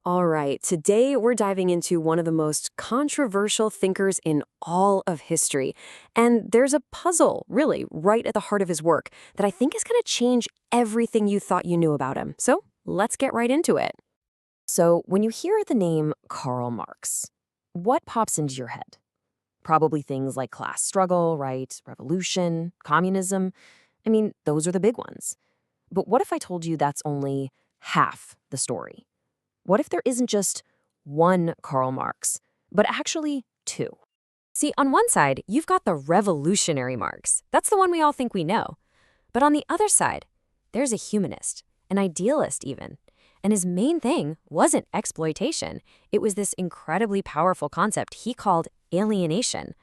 All right, today we're diving into one of the most controversial thinkers in all of history. And there's a puzzle, really, right at the heart of his work that I think is going to change everything you thought you knew about him. So let's get right into it. So, when you hear the name Karl Marx, what pops into your head? Probably things like class struggle, right? Revolution, communism. I mean, those are the big ones. But what if I told you that's only half the story? What if there isn't just one Karl Marx, but actually two? See, on one side, you've got the revolutionary Marx. That's the one we all think we know. But on the other side, there's a humanist, an idealist even. And his main thing wasn't exploitation. It was this incredibly powerful concept he called alienation.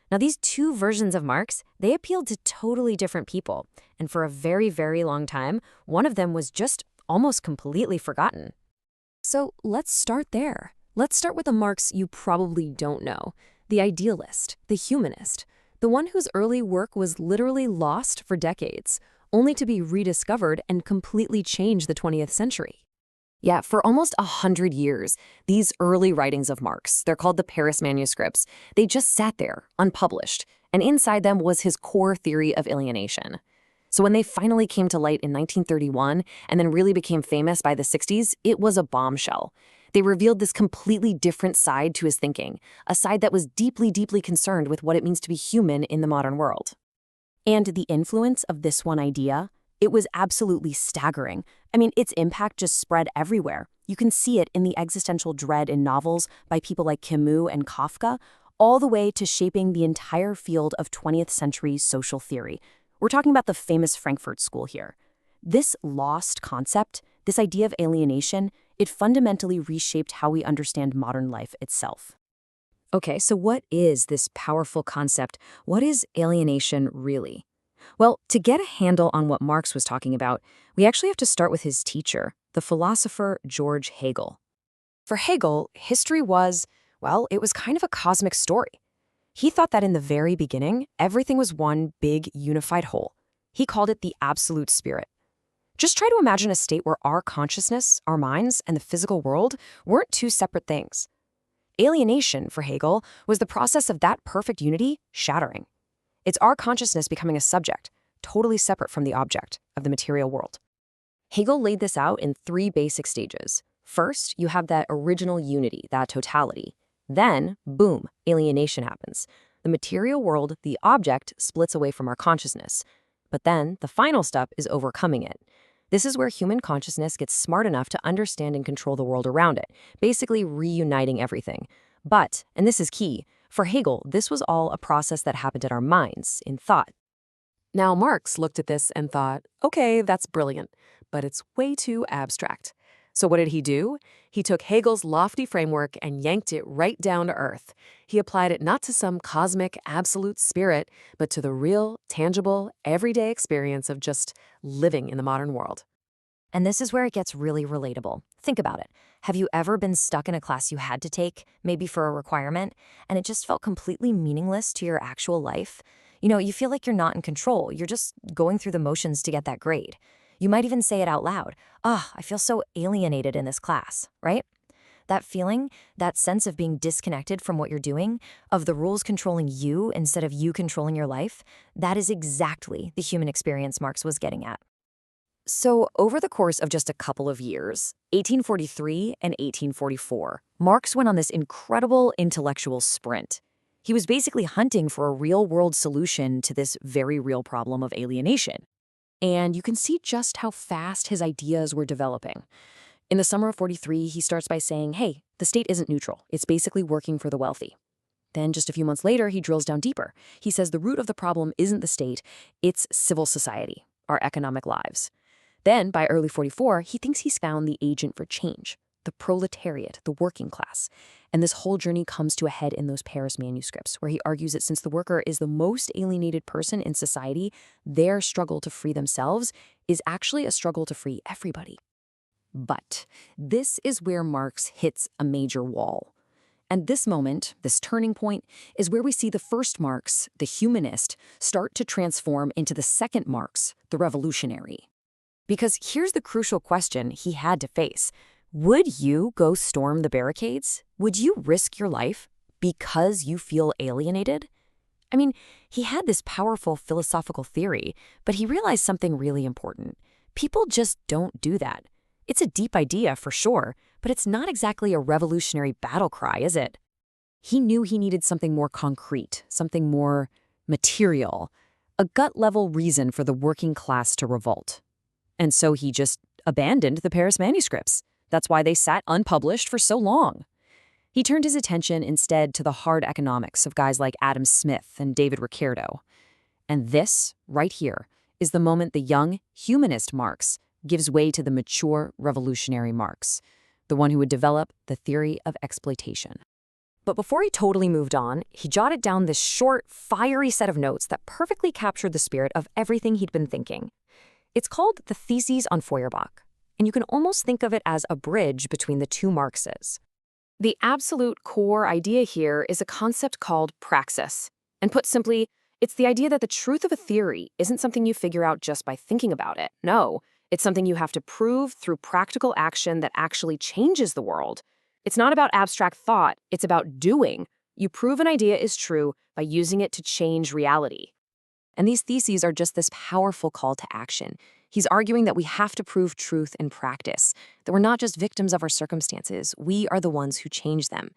Now, these two versions of Marx, they appealed to totally different people. And for a very, very long time, one of them was just almost completely forgotten. So let's start there. Let's start with the Marx you probably don't know, the idealist, the humanist, the one whose early work was literally lost for decades, only to be rediscovered and completely change the 20th century. Yeah, for almost 100 years, these early writings of Marx, they're called the Paris manuscripts, they just sat there, unpublished, and inside them was his core theory of alienation. So when they finally came to light in 1931 and then really became famous by the 60s, it was a bombshell. They revealed this completely different side to his thinking, a side that was deeply, deeply concerned with what it means to be human in the modern world. And the influence of this one idea, it was absolutely staggering. I mean, its impact just spread everywhere. You can see it in the existential dread in novels by people like Camus and Kafka, all the way to shaping the entire field of 20th century social theory. We're talking about the famous Frankfurt School here. This lost concept, this idea of alienation, it fundamentally reshaped how we understand modern life itself. Okay, so what is this powerful concept? What is alienation really? Well, to get a handle on what Marx was talking about, we actually have to start with his teacher, the philosopher George Hegel. For Hegel, history was, well, it was kind of a cosmic story. He thought that in the very beginning, everything was one big, unified whole. He called it the absolute spirit. Just try to imagine a state where our consciousness, our minds, and the physical world weren't two separate things. Alienation, for Hegel, was the process of that perfect unity shattering. It's our consciousness becoming a subject, totally separate from the object of the material world. Hegel laid this out in three basic stages. First, you have that original unity, that totality. Then, boom, alienation happens. The material world, the object, splits away from our consciousness. But then, the final step is overcoming it. This is where human consciousness gets smart enough to understand and control the world around it, basically reuniting everything. But, and this is key, for Hegel, this was all a process that happened in our minds, in thought. Now, Marx looked at this and thought, okay, that's brilliant, but it's way too abstract. So what did he do? He took Hegel's lofty framework and yanked it right down to earth. He applied it not to some cosmic, absolute spirit, but to the real, tangible, everyday experience of just living in the modern world. And this is where it gets really relatable. Think about it. Have you ever been stuck in a class you had to take, maybe for a requirement, and it just felt completely meaningless to your actual life? You know, you feel like you're not in control. You're just going through the motions to get that grade. You might even say it out loud. I feel so alienated in this class, right? That feeling, that sense of being disconnected from what you're doing, of the rules controlling you instead of you controlling your life, that is exactly the human experience Marx was getting at. So, over the course of just a couple of years, 1843 and 1844, Marx went on this incredible intellectual sprint. He was basically hunting for a real-world solution to this very real problem of alienation. And you can see just how fast his ideas were developing. In the summer of 43, he starts by saying, hey, the state isn't neutral. It's basically working for the wealthy. Then just a few months later, he drills down deeper. He says the root of the problem isn't the state, it's civil society, our economic lives. Then, by early 44, he thinks he's found the agent for change, the proletariat, the working class. And this whole journey comes to a head in those Paris manuscripts, where he argues that since the worker is the most alienated person in society, their struggle to free themselves is actually a struggle to free everybody. But this is where Marx hits a major wall. And this moment, this turning point, is where we see the first Marx, the humanist, start to transform into the second Marx, the revolutionary. Because here's the crucial question he had to face. Would you go storm the barricades? Would you risk your life because you feel alienated? I mean, he had this powerful philosophical theory, but he realized something really important. People just don't do that. It's a deep idea for sure, but it's not exactly a revolutionary battle cry, is it? He knew he needed something more concrete, something more material, a gut-level reason for the working class to revolt. And so he just abandoned the Paris manuscripts. That's why they sat unpublished for so long. He turned his attention instead to the hard economics of guys like Adam Smith and David Ricardo. And this, right here, is the moment the young, humanist Marx gives way to the mature, revolutionary Marx, the one who would develop the theory of exploitation. But before he totally moved on, he jotted down this short, fiery set of notes that perfectly captured the spirit of everything he'd been thinking. It's called the Theses on Feuerbach, and you can almost think of it as a bridge between the two Marxes. The absolute core idea here is a concept called praxis. And put simply, it's the idea that the truth of a theory isn't something you figure out just by thinking about it. No, it's something you have to prove through practical action that actually changes the world. It's not about abstract thought, it's about doing. You prove an idea is true by using it to change reality. And these theses are just this powerful call to action. He's arguing that we have to prove truth in practice, that we're not just victims of our circumstances, we are the ones who change them.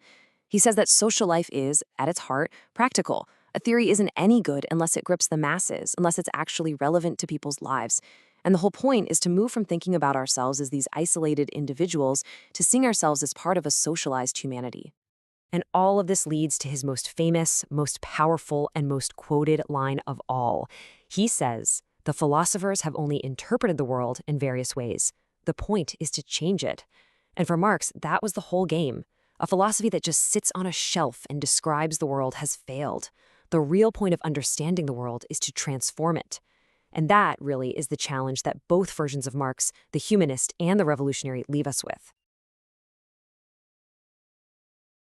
He says that social life is, at its heart, practical. A theory isn't any good unless it grips the masses, unless it's actually relevant to people's lives. And the whole point is to move from thinking about ourselves as these isolated individuals to seeing ourselves as part of a socialized humanity. And all of this leads to his most famous, most powerful, and most quoted line of all. He says, "The philosophers have only interpreted the world in various ways. The point is to change it." And for Marx, that was the whole game. A philosophy that just sits on a shelf and describes the world has failed. The real point of understanding the world is to transform it. And that, really, is the challenge that both versions of Marx, the humanist and the revolutionary, leave us with.